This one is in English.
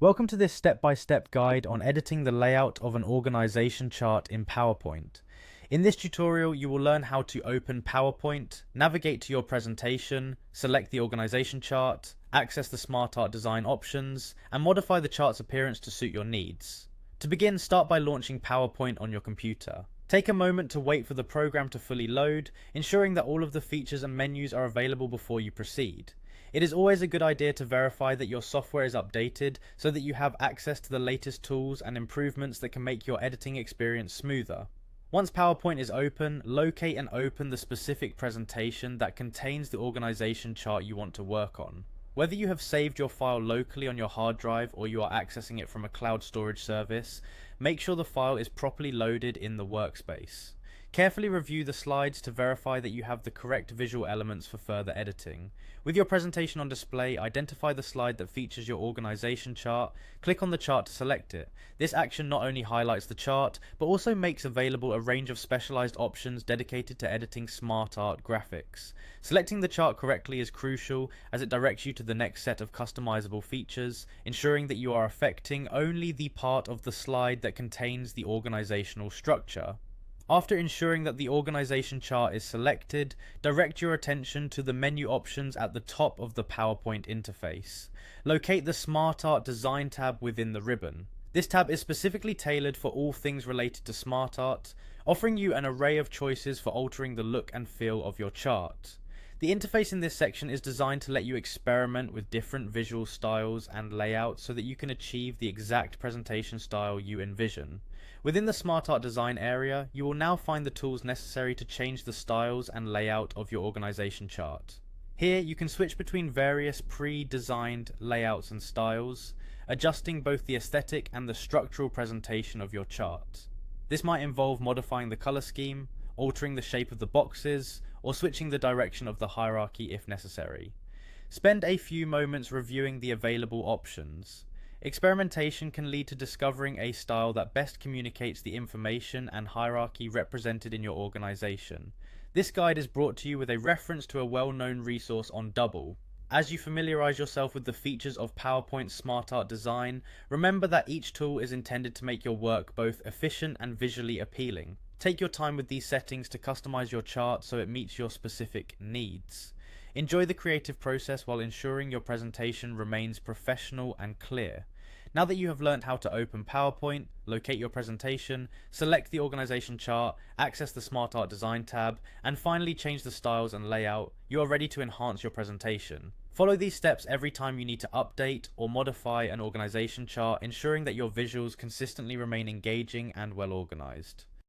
Welcome to this step-by-step guide on editing the layout of an organization chart in PowerPoint. In this tutorial, you will learn how to open PowerPoint, navigate to your presentation, select the organization chart, access the SmartArt design options, and modify the chart's appearance to suit your needs. To begin, start by launching PowerPoint on your computer. Take a moment to wait for the program to fully load, ensuring that all of the features and menus are available before you proceed. It is always a good idea to verify that your software is updated so that you have access to the latest tools and improvements that can make your editing experience smoother. Once PowerPoint is open, locate and open the specific presentation that contains the organization chart you want to work on. Whether you have saved your file locally on your hard drive or you are accessing it from a cloud storage service, make sure the file is properly loaded in the workspace. Carefully review the slides to verify that you have the correct visual elements for further editing. With your presentation on display, identify the slide that features your organization chart, click on the chart to select it. This action not only highlights the chart, but also makes available a range of specialized options dedicated to editing SmartArt graphics. Selecting the chart correctly is crucial as it directs you to the next set of customizable features, ensuring that you are affecting only the part of the slide that contains the organizational structure. After ensuring that the organization chart is selected, direct your attention to the menu options at the top of the PowerPoint interface. Locate the SmartArt Design tab within the ribbon. This tab is specifically tailored for all things related to SmartArt, offering you an array of choices for altering the look and feel of your chart. The interface in this section is designed to let you experiment with different visual styles and layouts so that you can achieve the exact presentation style you envision. Within the SmartArt design area, you will now find the tools necessary to change the styles and layout of your organization chart. Here, you can switch between various pre-designed layouts and styles, adjusting both the aesthetic and the structural presentation of your chart. This might involve modifying the color scheme, altering the shape of the boxes, or switching the direction of the hierarchy if necessary. Spend a few moments reviewing the available options. Experimentation can lead to discovering a style that best communicates the information and hierarchy represented in your organization. This guide is brought to you with a reference to a well-known resource on Double. As you familiarize yourself with the features of PowerPoint SmartArt design, remember that each tool is intended to make your work both efficient and visually appealing. Take your time with these settings to customize your chart so it meets your specific needs. Enjoy the creative process while ensuring your presentation remains professional and clear. Now that you have learned how to open PowerPoint, locate your presentation, select the organization chart, access the SmartArt design tab, and finally change the styles and layout, you are ready to enhance your presentation. Follow these steps every time you need to update or modify an organization chart, ensuring that your visuals consistently remain engaging and well organized.